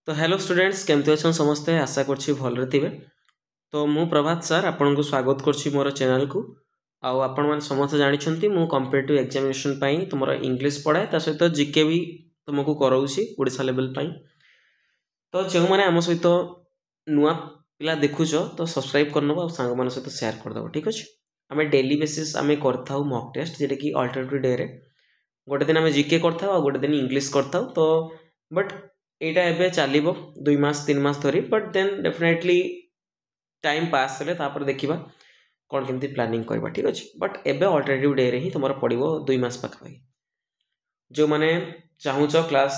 तो hello students केमती अच्छा समस्ते आशा करछि भलरे थिबे। तो मु प्रभात सर आपन को स्वागत करछि मोर चैनल को। आउ आपण माने समस्त जानिछंती मु कॉम्पिटिटिव एग्जामिनेशन पई तुमरो इंग्लिश पढाए ता सहित जीके भी तुमको करौछि ओडिसा लेवल पई। तो जो माने हम सहित नुआ पिला देखुछो तो सब्सक्राइब करनबो आ सांग मान सहित शेयर कर दबो ठीक अछि। हमें डेली बेसिस हमें करथाउ मॉक टेस्ट जेटे कि अल्टरनेटिव डे रे गोटे दिन हमें जीके करथाउ आ गोटे दिन इंग्लिश करथाउ। तो बट एटा एबे चलिबो 2 मास 3 मास धरी but then definitely time pass हेले तापर देखिबा कोन केमती प्लानिंग करबा ठीक अछि। बट एबे अल्टरनेटिव डे रे ही तुमरो पडिबो 2 मास पाखा जो माने चाहूचो क्लास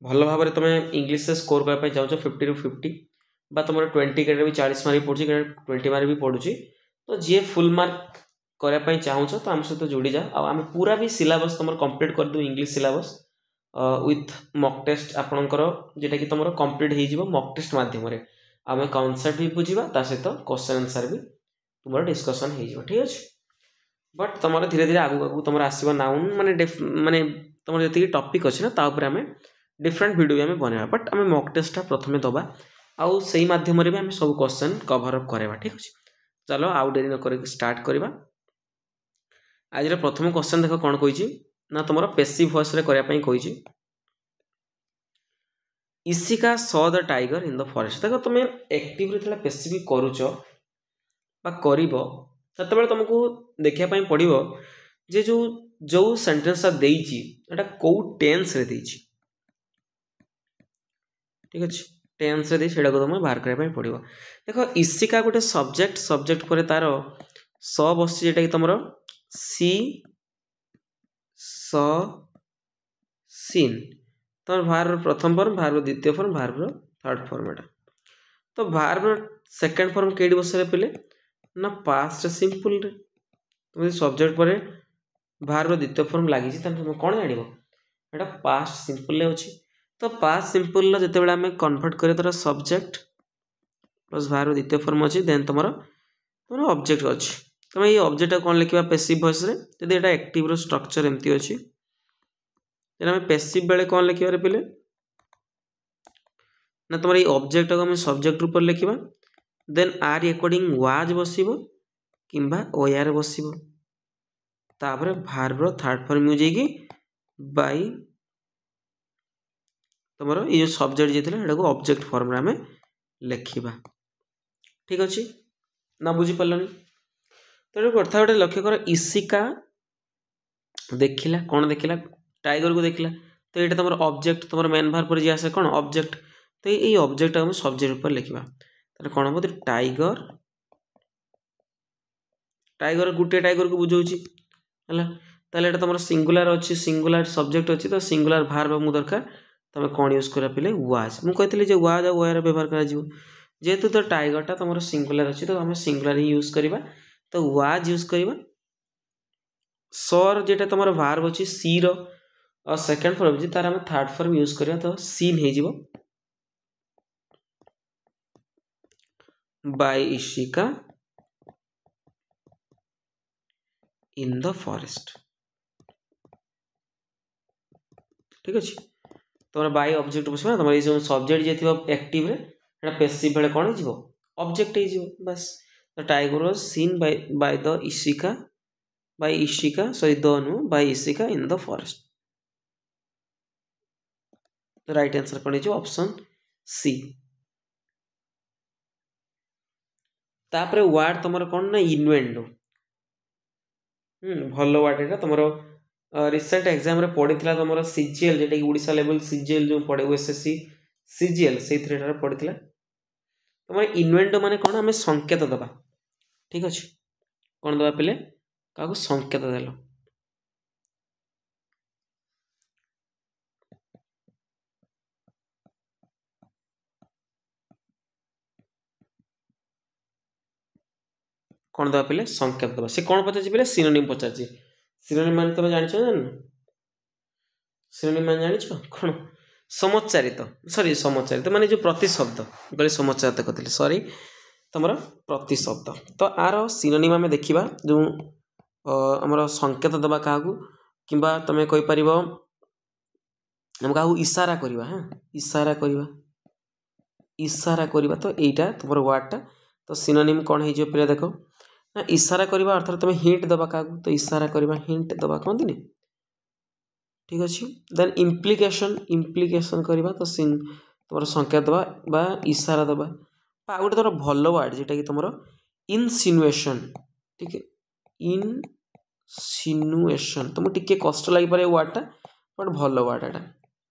भलो भाबरे तुम इंग्लिश से स्कोर करबा पय चाहूचो 50 रु 50 बा तुमरो 20 के भी 40 मार्क पडुची 20 मार्क भी पडुची। तो जे फुल मार्क करबा पय चाहूचो तो हम सहित जोड़ी जा आ हम पूरा भी सिलेबस तुमरो कंप्लीट कर दु English syllabus with mock test आपणकर जेटा कि तुम कंप्लीट हो मॉक टेस्ट मध्यम आम कॉन्सेप्ट भी बुझा ता सहित क्वेश्चन आंसर भी तुम डिस्कसन हो ठीक अच्छे। बट तुम धीरे धीरे आगू आगू तुम आसो नाउन माने माने तुम जी टॉपिक अच्छे ना तापर आम डिफरेंट वीडियो भी आम बनवा बट आम मॉक टेस्ट प्रथम दबा आउ से मध्यम भी आम सब क्वेश्चन कवर अप करवा ठीक अच्छे। चलो आउ डेरी न स्टार्ट करवा। आज प्रथम क्वेश्चन देख कौन कही ना तुम पेसिव वॉइस रे करने कही Ishika saw the tiger in the forest. देखो तुम एक्टिव रे पेसिव करूच करिबो सेतेबेले तुमको देखिया पई पड़िबो जे जो जो सेंटेंस देइची एटा को टेंस रे देइची ठीक अछि। टेंस रे देइ सेडा को तुम बाहर करबा पई पड़िबो। देखो इशिका गोटे सब्जेक्ट सब्जेक्ट परे तारो स बस जेटा कि तुमरो सी स सीन तो भार्ब प्रथम फॉर्म भार्ब द्वितीय फॉर्म भार्ब थर्ड फॉर्म एटा। तो भार्ब सेकंड फॉर्म केडी बसरे पिले ना पास्ट सिंपल रे तुम सब्जेक्ट पर भार्ब द्वितीय फॉर्म लागि छि तुम कोन जानिबो एटा पास्ट सिंपल ले अछि। तो पास्ट सिंपल ला जते बेला हमें कन्वर्ट करे तर सब्जेक्ट प्लस भार्ब द्वितीय फॉर्म अछि देन तुमरो ऑब्जेक्ट अछि। तुम ये ऑब्जेक्ट कोन लिखिबा पैसिव वॉइस रे जदि एटा एक्टिव रो स्ट्रक्चर एम्ति अछि जेना हमें पैसिव बेले कौन लिखिबा रे पिले ना तुम ये ऑब्जेक्ट को हमें सब्जेक्ट ऊपर लिखिबा देन आर अकॉर्डिंग वाज बसिबो किंबा ओआर बसिबो तापर भार्ब रो थर्ड फॉर्म यूज हेगी बाय तुमरो ये सब्जेक्ट जेथिले एटा को ऑब्जेक्ट फॉर्म रे हमें लिखिबा ठीक अछि ना बुझी पल्लनी। तो कथा गोटे लक्ष्य कर इशिका देखिला कौन देखिला टाइगर को देखिला तो ये तुम ऑब्जेक्ट तुम मेन भार्ब पर जी आसे कौन ऑब्जेक्ट तो ये ऑब्जेक्ट हम सब्जेक्ट ऊपर लिखिबा तो कौन हम टाइगर टाइगर गुटे टाइगर को बुझौछि हला ताले एटा तुम सिंगुलर अछि सिंगुलर सब्जेक्ट अछि तो सिंगुलर भार्ब मु दरकार तुम कौन यूज करा पिले वाज मु कहतली जे वाज आ वेयर व्यवहार करा जिवो जेहेतु तो टाइगर टा तुम सिंगुलर अछि तो हम सिंगुलर ही यूज करिबा तो वाज यूज करिबा। सर जेटा तुम भार्ब अछि सी रो और सेकंड फॉर्म जी तार हम थर्ड फॉर्म यूज करिया तो सीन हे जिवो by Ishika in the forest ठीक अछि। तुम बाय ऑब्जेक्ट बसबा तुम ये सब्जेक्ट जे थिबो एक्टिव रे एटा पैसिव बेले कोन जिवो ऑब्जेक्ट हे जिवो बस। The tiger was scene by the Ishika by Ishika sorry the no by Ishika in the forest the right answer कौन है ऑप्शन सी। तापरे वर्ड तुमर कौन ना इन्वेंडो भलो वर्ड एटा तुमरो रिसेंट एग्जाम रे पढ़ितला तुमरो सीजीएल जेटा कि ओडिसा लेवल सीजीएल जो पढ़े ओएसएससी सीजीएल से थ्रेड रे पढ़ितला तुमर इन्वेंडो माने कौन हमें संकेत दबा ठीक अछि कौन दबा पिले काको संकेत देलो कौन दबा पिले संकेत दबा से कौन पचार पिले सिनोनिम पचार सिनोनिम मान तुम जान सिनोनिम मान जान कौन समोच्चारित सॉरी समोच्चारित माने जो प्रतिशब्द गले समोच्चारित कहते सॉरी तुम प्रतिशब्द तो आर सिनोनिम आम देखा जो आमर संकेत दबा क्या कि तुम कहीपर आम क्या इशारा करवा हाँ इशारा करवा तो यहीटा तुम वार्डटा तो सिनोनिम कौन हो पे देख ना इशारा करवा अर्थात तुम हिंट दबा क्या तो इशारा करवा हिंट दबा कहते ठीक अच्छे देन इम्प्लिकेशन करवा तो तुम संकेत दबा बा इशारा दबा आ गोटे तुम भल वार्ड जोटा कि तुम इनसिनुएशन ठीक है इनसिनुएशन तुमको टिके कष्ट लग पारे वार्डटा बट भल वार्ड एटा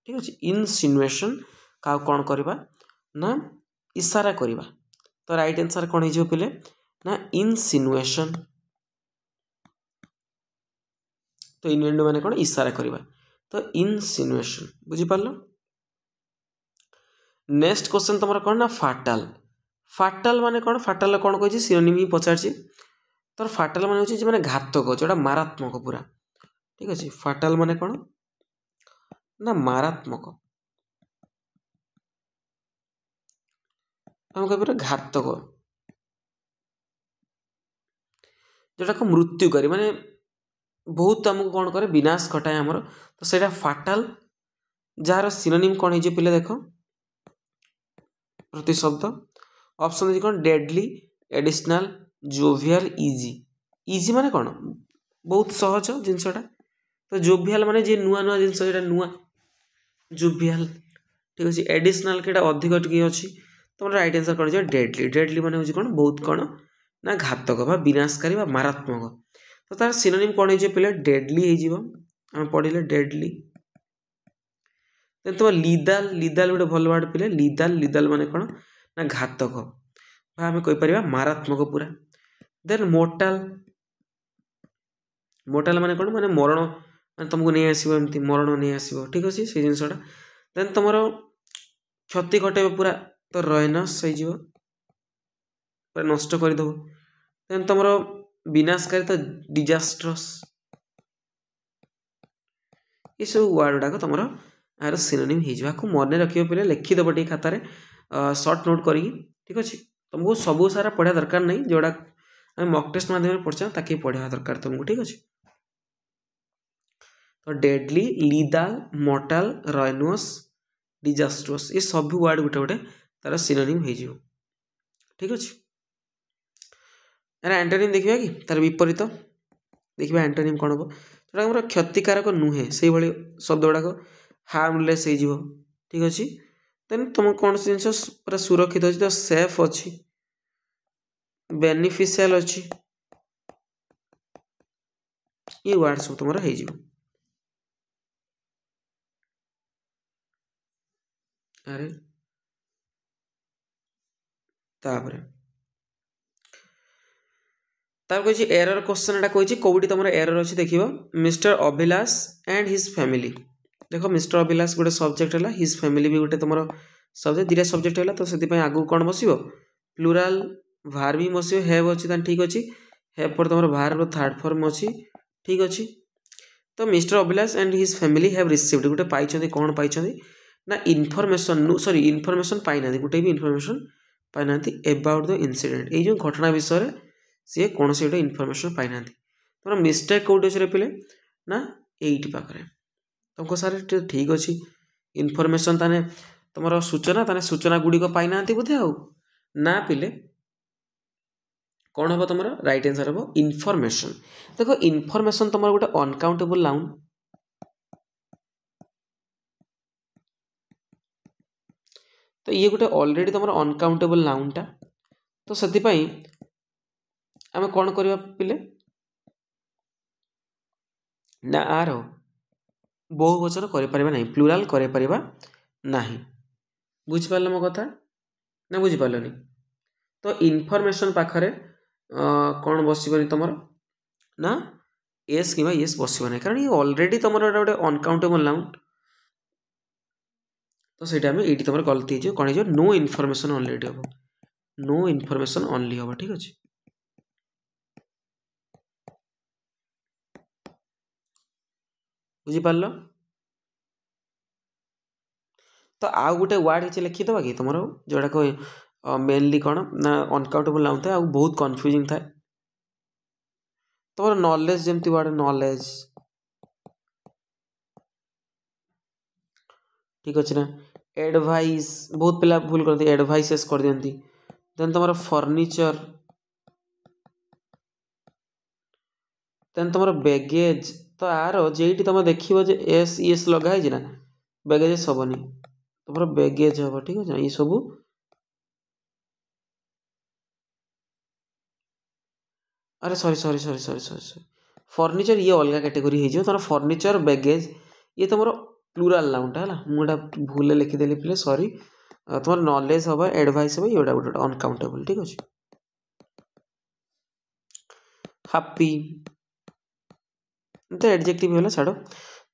ठीक अच्छे इनसिनुएशन क्या कौन करवा ना इशारा करवा तो राइट आंसर कौन हो पे ना इनसिनुएशन तो इनुएंडो माने कौन इशारा करवा तो इनसिनुएशन बुझीपार नेक्स्ट क्वेश्चन तुम कौन ना फाटाल फाटाल माने कौन फाटाल कौन कही सिनोनिम ही पचार तो फाटाल माने होची माने घातक जोड़ा मारात्मक पूरा ठीक अच्छे फाटाल माने कौन ना मारात्मक हम कह घातक जोटा मृत्युकारी माने बहुत आमको कौन करे विनाश घटाए आमर तो सेटा फाटाल जार सिनोनिम कौन हो पे देख प्रतिशब्द ऑप्शन देखिए कौन deadly additional jovial easy easy माने कौन बहुत सहज जिनसटा तो जोवियल माने जे नुआ नुआ जिनस नुआ जोवियल ठीक अच्छे एडिशनल के अधिक टी अच्छी तुम राइट आंसर कौन डेडली डेडली माने हूँ कौन बहुत कौन ना घातक बा विनाशकारी बा मारात्मक तो तार सिनोनिम कौन हो पे डेडली हो पढ़ले डेडली तुम लिदाल लिदाल गोटे भल वार्ड पे लिदाल लिदाल माने कौन ना घातक आम कहीपर मारात्मक पूरा देन मोर्टाल मोर्टाल माने कौन माने मरण माने तुमको नहीं आसो एमती मरण नहीं आसो ठीक अच्छे से जिनसटा देन तुम क्षति घटे पूरा तो रयनस हो नष्ट करदेव देन तुम विनाशकारी तो डिजास्ट्रस ये सब वार्ड गुड़ाक तुम यार सिनोनिम हो मन रखिए पे लिखिदेव टे खातार सर्ट नोट करी ठीक अच्छे तुमको सब सारा पढ़ा दरकार नहीं जोड़ा मॉक टेस्ट माध्यम पढ़ा ताकि पढ़ा दरकार तुमको ठीक अच्छे तो डेडली लिदाल मोर्टाल रयनस डिजास्ट्रस ये सब वार्ड गोटे गोटे तार सिनोनिम हो ठीक अच्छे यार एंटोनिम देखा कि तार विपरीत देखा एंटोनिम कौन हम जोटा क्षतिकारक नुहे से भाई शब्द गुड़ाक हार्मलेस हो ठीक अच्छे देन तुम कौन सी जिन पूरा सुरक्षित अच्छी तो सेफ अच्छी बेनिफिशियल अच्छी ये वार्ड सब तुम हो अरे तापर कही एरर क्वेश्चन एटा कही कौटी तुम एरर अच्छी देख mister Abhilash and his family देख मिस्टर अभिलाष गोटे सब्जेक्ट है हिज फैमिली भी गोटे तुम सब्जेक्ट दीटा सब्जेक्ट है तो से आगू कौन बस प्लूराल भार भी बस हैव अच्छी ठीक अच्छे हैव पर तुम भार थर्ड फॉर्म अच्छी ठीक अच्छे तो mister Abhilash and his family have received गोटे पाई कौन पाई ना इनफॉरमेशन सॉरी इनफॉरमेशन पाई ना गोटे भी इनफॉरमेशन पाई ना अबाउट द इंसिडेंट ये जो घटना विषय सी कौन से गोटे इनफॉरमेशन पाई ना तुम मिस्टेक कौटे अच्छे पे ना एट पाखे तुमको सारे ठीक अच्छे इनफॉरमेशन ताने तुम सूचना ताने सूचना गुड़िक पाई ना बोधे आउ ना पिले कौन हम तुम राइट आंसर हम इनफॉरमेशन देखो इनफॉरमेशन तुम गोटे अनकाउंटेबल नाउन तो ये गोटे ऑलरेडी तुम अनकाउंटेबल नाउनटा तो से आम कौन करवा पिले ना आर बहुवचन कर प्लूराल कर बुझिपार मो कथा ना बुझिपारे तो इनफॉरमेशन पाखरे कौन बसबनी तुम ना एस कि एस बसना कारण ये ऑलरेडी तुम गोटे अनकाउंटेबल नाउन तो सहीटा आम ये तुम गलती हो कौन हो नो इनफॉरमेशन ऑलरेडी हम नो इनफॉरमेशन ओनली हम ठीक अच्छे बुझिपार तो आउ गोटे वार्ड किसी लिखिदेवा कि तुम जोड़ा मेनली कौन ना अनकाउंटेबल नाउन था बहुत कन्फ्यूजिंग था तुम नॉलेज जमती वार्ड नॉलेज ठीक अच्छे ना एडवाइस बहुत पिला भूल करते एडवाइसेस कर दियंती देन तुम फर्निचर देन तुम बैगेज तो आर जेटी तुम देखिए जे एस इएस लगाई ना बैगेजेस हेनी तुम बैगेज हम ठीक अच्छे ये सब अरे sorry sorry sorry sorry sorry sorry furniture ये अलग कैटेगरी हो तुम फर्निचर बैगेज ये तुम प्लूराल नाउनटा है मुझे भूल लिखिदेली पे सॉरी तुम नॉलेज हम एडवाइस हम ये गोटे अनकाउंटेबल ठीक अच्छे हैप्पी तो एडजेक्टिव है छाड़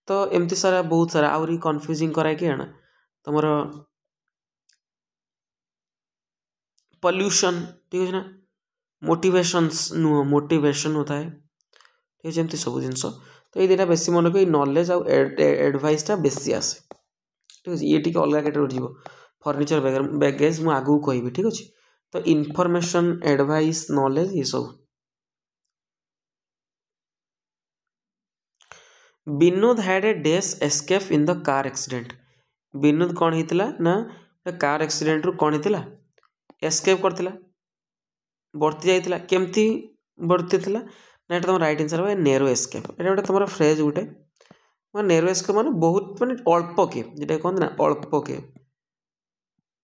तो एमती सारा बहुत सारा आहरी कन्फ्यूजिंग कराए कि आना तुम पॉल्यूशन ठीक है ना मोटिवेशंस नुह मोटिवेशन होता है ठीक है सब जिनस तो ये दुटा बेसी मन को नॉलेज आउ एडवाइसटा बेसी आसे ठीक है ये टी अलग कैटेगरी जीव फर्निचर बैगेज मुझे आगू कहि ठीक अच्छे तो इनफॉरमेशन एडवाइस नॉलेज ये सब विनोद हैड ए डेस escape in the car accident Vinod कौन होता ना कार एक्सीडेंट रु कौन होता एस्केप करथिला वर्ती जाइथिला केमती वर्ती थिला ना तुम राइट आंसर है नेरो एस्केप ये गोटे तुम फ्रेज गोटे नेरो एस्केप माने बहुत माने अल्प के जेटा कहते ना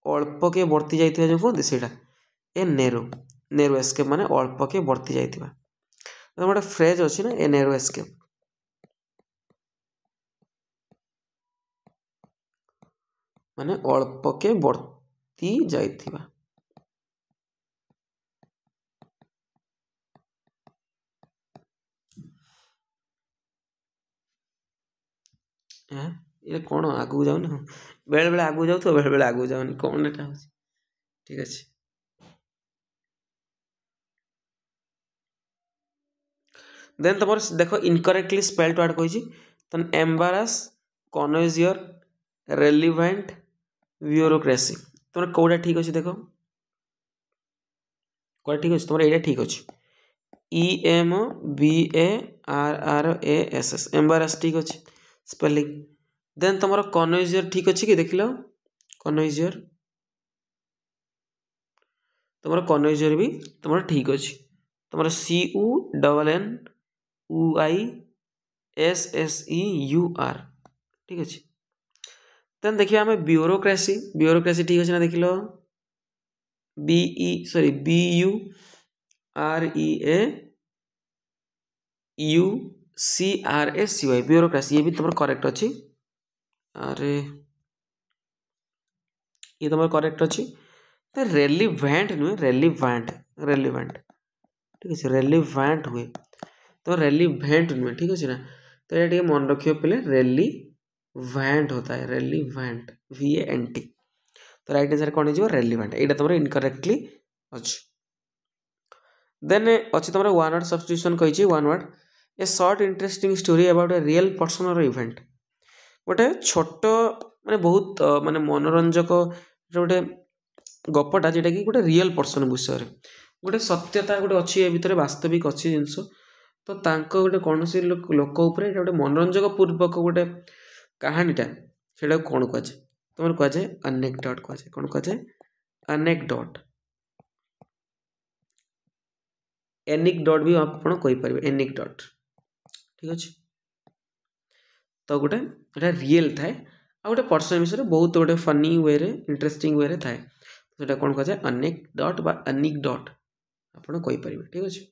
अल्प के वर्ती जाइथिबा जो कहते सेटा ए नेरो एस्केप माने अल्प के वर्ती जाइथिबा तो गोटे फ्रेज अछि ना ए नेरो एस्केप माने अल्प के वर्ती जाइथिबा ये कौन आगू जाऊन बेले बेले आगू जाऊ बेले बेले आगू जाऊन कौन एटा हो ठीक अच्छे देन तुम देख इनकरेक्टली स्पेल्ड वर्ड कही तो एम्बारास कन्वेजियर रेलिवेंट ब्यूरोक्रेसी तुम कौटा ठीक अच्छे देख कौटा ठीक अच्छे तुम ये ठीक अच्छे EMBARRASS एम्बारास ठीक अच्छे स्पेलिंग देन तुम कन्वेजियर ठीक अच्छे कि देख लो कन्वेजियर तुम कन्वेजियर भी तुम ठीक अच्छे तुम CUNNUISSEUR ठीक अच्छे देन देखिए आम ब्यूरोक्रेसी ब्यूरोक्रेसी ठीक अच्छे ना देख लो BUREAUCRACY ब्यूरोक्रेसी ये भी तुम करेक्ट अच्छी अरे ये तुम करेक्ट अच्छी तो रेलिवेंट नुहे रेलिवेंट ठीक है रेलिवेंट हुए तो रेलिवेंट नुहे ठीक अच्छे ना तो ये मन रखियो पे रेलिवेंट होता है रेलिवेंट VANT तो राइट आंसर कौन हो रेलिवेंट यहाँ तुम इनकरेक्टली अच्छे देन अच्छी तुम वन वर्ड सब्स्टिट्यूशन कही one word a short interesting story about a real person और इवेंट गोटे छोट माने बहुत माने मनोरंजक गोटे गपटा जेटा कि गोटे रियल पर्सन विषय गोटे सत्यता गोटे अच्छी ए भितर वास्तविक अच्छी जिनस तो तांको गोटे कौन सी लोक उपरे गोटे मनोरंजक पूर्वक गोटे कहानीटा से कौन कहुए तुम कहुए अनेक्डोट कहुए कौन कहुए अनेक्डोट एनिक्डोट भी आप कहीपर एनिक्डोट ठीक अच्छे तो गोटे यहाँ रियल थाए आ गोटे पर्सन विषय बहुत गोटे फनी वे इंटरेस्टिंग वे थाए तो कौन कहुए अनेक्डोट बा अनिक्डोट आपड़ कहीपर ठीक अच्छे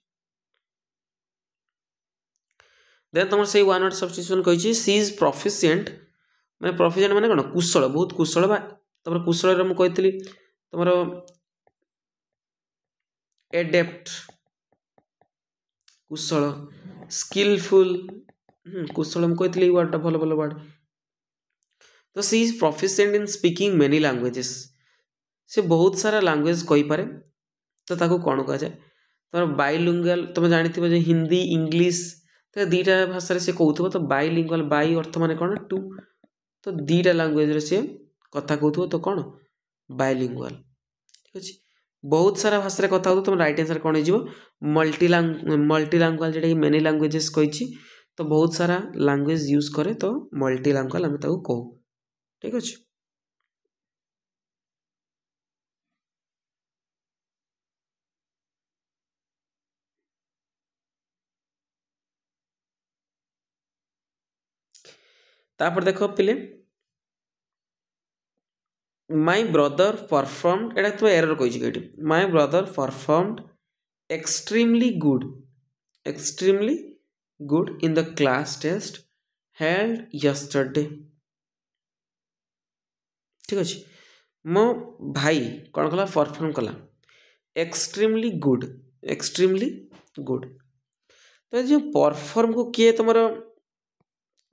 देन तुम से वन वर्ड सब्स्टिट्यूशन कही सी इज प्रोफिशिएंट मैंने प्रोफिशिएंट माने कौन कुशल बहुत कुशल बा तुम कुशल मुझे तुम एडेप्ट कुशल स्किलफुल कुशल मुझे वर्डटा भल भल वर्ड तो she is proficient in speaking many languages से बहुत सारा लैंग्वेज कहीपर तो ताको कौन कहुए तुम बाइलिंगुअल तुम जानी जो हिंदी इंग्लिश तो दीटा भाषा से कहूब तो बाइलिंगुअल बाई अर्थ माने कौन टू तो दीटा लैंग्वेज से कथा कहूब तो कौन बाइलिंगुअल ठीक अच्छे बहुत सारा भाषा कथा हो तुम राइट आंसर कौन हो मल्टीलैंगुअल जेटा कि मेनी लैंग्वेजेस कही तो बहुत सारा लैंग्वेज यूज करे तो मल्टीलैंगुअल आम कहू ठीक अच्छे। तापर देख पिले माय ब्रदर परफॉर्मड एटा तो एरर कहि छी my brother performed extremely good in the class test held yesterday. ठीक अच्छे मो भाई कौन कला परफॉर्म कला एक्सट्रीमली गुड। तो जो परफॉर्म को किए तुम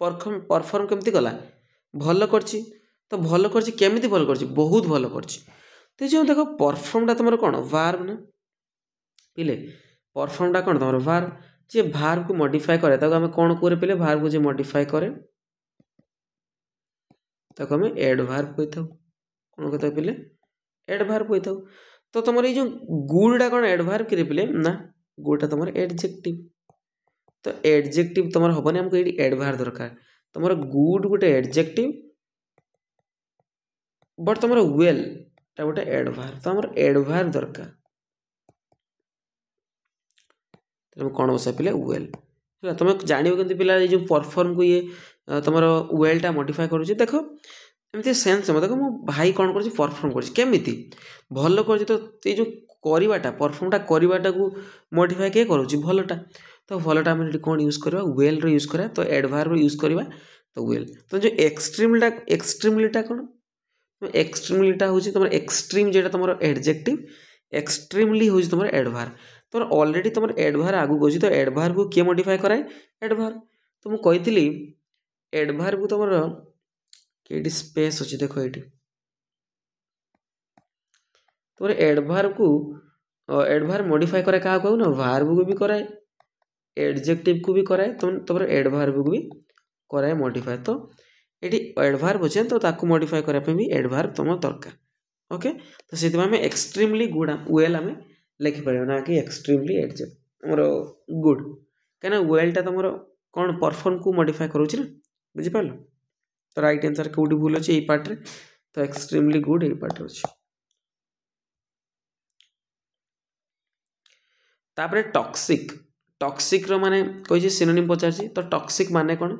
परफॉर्म केमती कला भल करछि तो भल करछि केमिति भल करछि बहुत भल करछि। तो जो देखो परफॉर्मटा तुम कौन वर्ब ना पिले परफॉर्मटा कौन तुम वर्ब जे वर्ब को मॉडिफाई करे ताको हमें कौन करे पिले वर्ब को जे मॉडिफाई करे ताको हमें एडवर्ब कहथाउ कौन कहता पिले एडवर्ब कहथाउ। तो तुम ये जो गुडटा कौन एडवर्ब कि पिले ना गुडटा तुम एडजेक्टिव। तो एडजेक्टिव तुम हेनी आमको ये एडवर्ब दरकार तुम गुड गोटे एडजेक्टिव बट तुम वेल टा गोटे एडवर्ब तो आम एडवर्ब दरकार तुम कौन बसा पिले वेल है तुम जान के पिला जो परफॉर्म को ये तुम वेलटा मॉडिफाई करुच्ची देख एमती सेन्स देखो मो भाई कौन कर परफॉर्म करमिति भल कर तो ये जो करवाटा परफॉर्मटा करवाटा को मॉडिफाई किए करुच्ची भलटा तो भलटा आम कौन यूज करवा वेल रो यूज करा तो एडवर्ब यूज करवा तो वेल। तो जो एक्सट्रीमलीटा कौन एक्सट्रीमलीटा हूँ तुम एक्सट्रीम जेटा तुम एडजेक्टिव एक्सट्रीमली हूँ तुम एडवर्ब तुम ऑलरेडी तुम एडवर्ब आगू गई तो एडवर्ब को किए मॉडिफाई कराए एडवर्ब। तो मुझे कही एडवर्ब को तुम कि स्पेस अच्छी देख ये तुम एडवर्ब को एडवर्ब मॉडिफाई कराए क्या कहू ना वर्ब को भी कराए एडजेक्टिव को भी कराए तुम एडवर्ब को भी कराए मॉडिफाई। तो ये एडवर्ब अच्छे तो ताकू मॉडिफाई करने भी एडवर्ब तुम दरकार ओके। तो से एक्सट्रीमली गुड वेल आम लिखिपर ना कि एक्सट्रीमली एडजेक्ट गुड कहीं वेलटा तुम कौन परफॉर्म को मॉडिफाई करुच्ची ना बुझिपार। तो राइट आंसर कौटी भूल अच्छे ये पार्ट रे तो एक्सट्रीमली गुड ये पार्ट अच्छे। तापरे टॉक्सिक टॉक्सिक रो माने कही सिनोनिम पचार तो टॉक्सिक माने कौन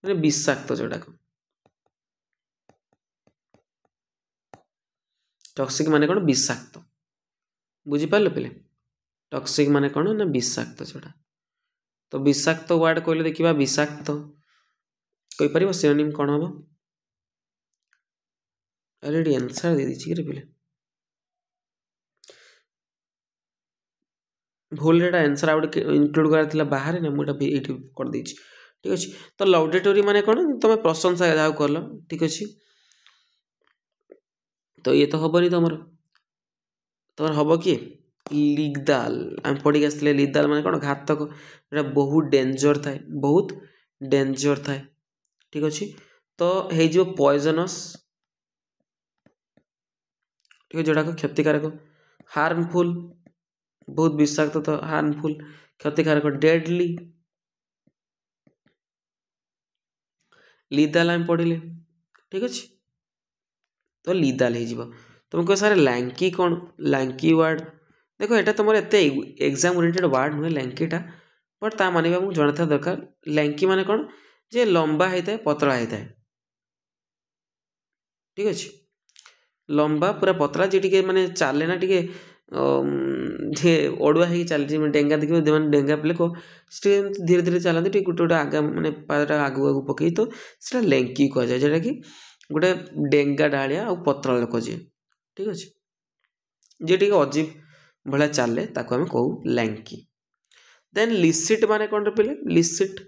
माने विषाक्त जोटा टॉक्सिक माने कौन विषाक्त बुझिपार पे टॉक्सिक माने कौन ना विषाक्त जोटा। तो विषाक्त वर्ड कहले देखा विषाक्त कही पार सिनोनिम कौन हम ऑलरेडी आंसर दे दीजिए कि पे भूल एटा आंसर आउट इनक्लूड करार बाहर ना मुझे ये कर देछि ठीक अच्छे। तो लाउडेटरी माने कौन तुम प्रशंसा जहाँ कल ठीक अच्छे तो ये तो हेनी तुम हम किए लिगदाल आम पढ़ी आसते लिगदाल माने कौन घातक जो बहुत डेंजर थाए बहुत डेंजर थाए ठीक अच्छे। तो हो पॉइजनस ठीक है जोटा क्षतिकारक हार्मफुल बहुत विषाक्त तो हार्मफुल क्षतिकारक डेडली लिदाल आम पढ़ले ठीक अच्छे। तो लिदाल हो तुम कह सारे लैंकी कौन लैंकी वर्ड देखो यहाँ तुम एत एग्जाम ओरिएंटेड वर्ड नुहे लैंकीटा बट ता मानवा मुझे जाना था दरकार लैंकी माने कौन जे लंबा होता है पतला होता है ठीक अच्छे लंबा पूरा पतला जी टे माने चले ना टे अड़ुआ हो चलती डेंगा देखिए डेंगा पिले को धीरे धीरे चलती गोटे गोटे आगा मैंने पादटा आगू आगू पकई तो सीटा लैंकी कह जाए जोटा कि गोटे डेंगा डालिया और पतला लोक जी ठीक अच्छे जी टे अजीब भाया चले ताको आम कहू लैंकी। देन लिसिट माने कौन पे लिसिट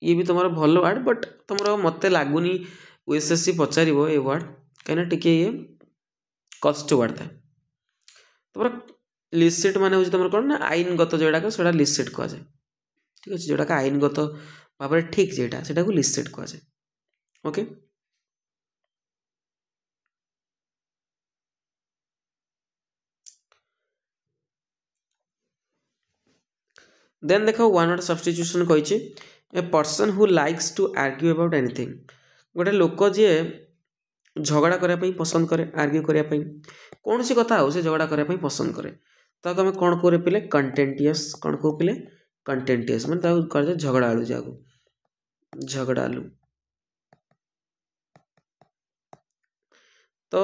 ये भी तुम भल वर्ड बट तुम मत लगुनि ओएसएससी पचार ये वर्ड कहीं टे ये कष्ट वर्ड था तुम लिसिट माने हूँ तुम कौन ना आईनगत जोड़ाक से लिसिट कह जाए ठीक अच्छे जोटा आईनगत भाव में ठीक जेटा से लिसिट कह जाए ओके। देन देख वन वर्ड सब्स्टिट्यूशन कही a person who likes to argue about anything गोटे लोक जी झगड़ा करने पसंद करे आर्ग्यू करने कौन सी कथा हो से झगड़ा करने पसंद करे ताको आम कौन कौन पिले कंटेंटियस कौन कौ पिले कंटेंटियस मैंने झगड़ालू जाको झगड़ालू तो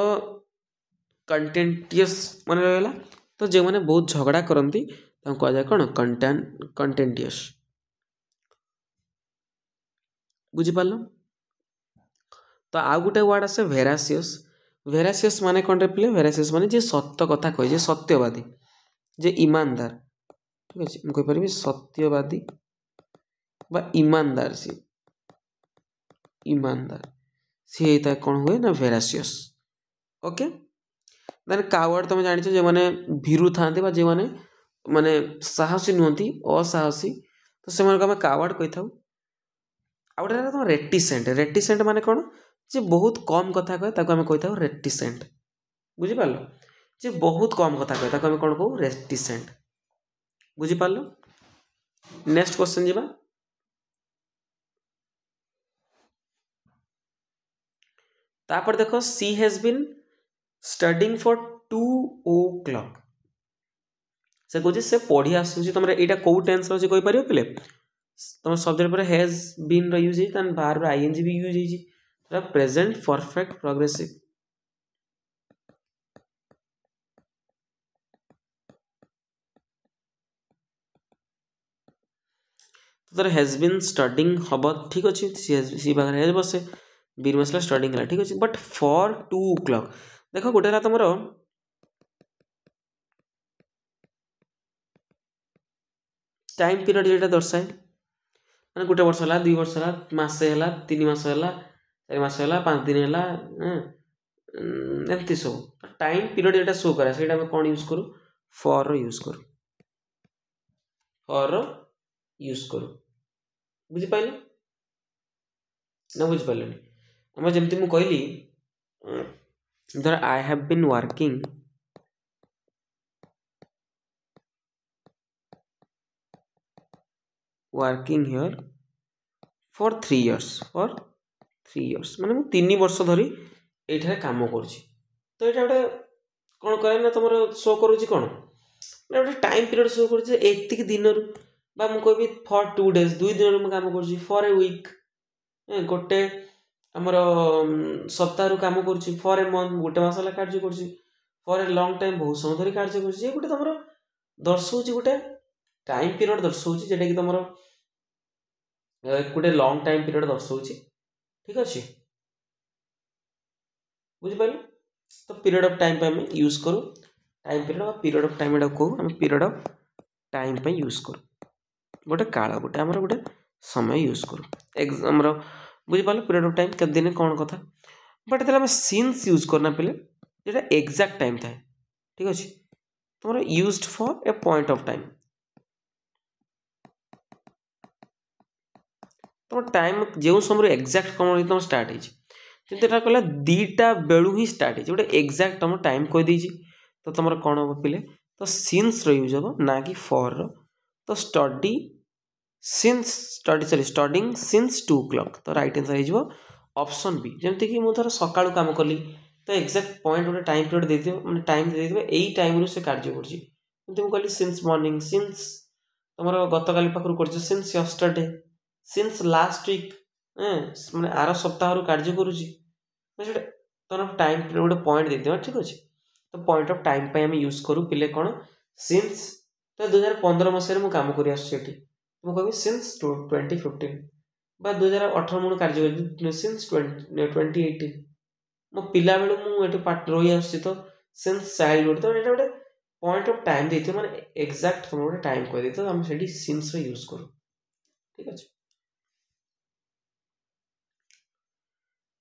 कंटेंटियस मन रहा तो जो मैंने बहुत झगड़ा करती कह जाए कौन कंटेंटियस बुझिपार तो आउ गोटे वर्ड आसे भेरासियस भेरासियस माने कौन रे पिले भेरासियस माने जे सत्य कथा कहे जे सत्यवादी जे ईमानदार ठीक अच्छे मुझे कहीपरि सत्यवादी बा ईमानदार सी ईमानदार सी होता है कौन हुए ना भेरासियस ओके देन कावर्ड तुम जान जो मैंने भीरु था जो मैंने माने साहसी नुहति असाहसी तो से आम कावर्ड कही था आउटे तुम रेटिसेंट रेटिसेंट माने कौन जे बहुत कम कथा कहे ताको आम कही था रेटिसेंट बुझिपार जे बहुत कम कथा कहे ताको आम कौन कहू रेटिसेंट बुझिपार नेक्स्ट क्वेश्चन जीवा तापर देखो she has been studying for 2 o'clock से कहे से पढ़ी आसूँ तुम यहाँ कौ टेन्स अच्छे कहीपर पे तुम सब्जेक्ट पर हैज बीन यूज है बार आईएनजी भी यूज है प्रेजेंट परफेक्ट प्रोग्रेसिव तो तर हैज बीन स्टडिंग हम ठीक अच्छे सी पाखे हैज बसे बीर मसला स्टडिंग है ठीक अच्छे बट फॉर 2 o'clock देख गोटे तुम टाइम पीरियड जो दर्शाए मैंने गोटे वर्ष है 2 वर्ष है मसे है 3 मास है 4 मास है 5 दिन है एमती सब टाइम पीरियड जो शो कराए से कौन यूज करूँ फॉर यूज करूँ फॉर यूज करूँ बुझिपारे ना बुझिपारे आम जमी मुझे कहली धर I have been working here for 3 years माने मु 3 वर्ष धरी ये काम कर तो ये गोटे कौन करे ना तुम शो करुच्ची कौन गोटे टाइम पीरियड शो कर दिन मुझे फॉर 2 days 2 दिन मुझे काम कर फॉर ए वीक गोटे आमर सप्ताह काम कर फॉर ए मंथ गोटे मास कार्य कर फॉर ए लॉन्ग टाइम बहुत समय धरी कार्य कर गोटे तुम दर्शाऊँ गोटे टाइम पीरियड दर्शाऊँ जोटा कि तुम गोटे लॉन्ग टाइम पीरियड दर्शाऊँ ठीक अच्छे बुझिपारे तो पीरियड ऑफ टाइम पे आम यूज करूँ टाइम पीरियड ऑफ टाइम यहाँ कहूँ आम पीरियड ऑफ टाइम पे यूज करूँ गोटे काल गोटे आमर गोटे समय यूज करूँ एग्जाम बुझिपार पीरियड ऑफ टाइम केते दिन कौन कथा बट ये आम सिंस यूज करना पे जो एक्जाक्ट टाइम थाए ठीक अच्छे तुम used for a point of time तुम टाइम जो समय एक्जाक्ट कौन तुम स्टार्ट होता कहला 2टा बेलू ही स्टार्ट गोटे एक्जाक्ट तुम टाइम कहीदे तो तुम कौन हम पे तो सिंस यूज हम ना कि फॉर तो study since studying since 2 o'clock तो राइट आंसर हो ऑप्शन बी जमती कि मुझे सकाळू काम कली तो एक्जाक्ट पॉइंट गोटे टाइम पीरियड दे मैंने टाइम दे यही टाइम रू से कार्य कर कहली सिंस मॉर्निंग सिंस तुम गतकाली पाखु कर since yesterday since last week मैंने आर सप्ताह कार्य करुँची तुम टाइम पीरियड गोटे पॉइंट दे ठीक अच्छे तो पॉइंट ऑफ टाइम पे आम यूज करूँ पे कौन सिंस तो 2015 मसीह मुझे काम कर मुझे सिंस 2015 बा 2018 मुझे कार्य कर सिंस 2018 मो पिला बेलू मुझे पाठ रही आस तो सिंस चाइल्डहुड तो ये गोटे पॉइंट ऑफ टाइम देते मैंने एक्जाक्ट तुम गोटे टाइम कह तो आम से सिंस यूज करूँ ठीक अच्छे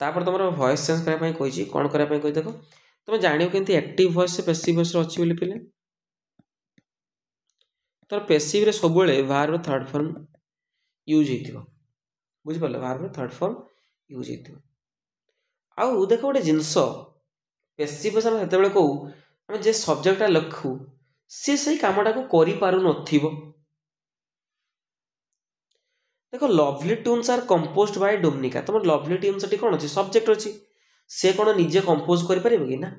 तापर तुम वॉइस चेंज करने कही कौन करने कही देख तुम जान के एक्टिव वॉइस से पैसिव वॉइस अच्छी बोली पे तो पैसिव सब भार थर्ड फॉर्म यूज हो बुझिपार भार थर्ड फॉर्म यूज हो आउ देख गोटे जिनस पैसिव वॉइस आम से कहूँ आम जे सब्जेक्टा लिखू सी से कमटा को कर देखो lovely tunes are composed by Dominica तुम लवली ट्यून्स सेठी कोन अछि सब्जेक्ट अछि से कोन निजे कंपोज करि परिबो कि ना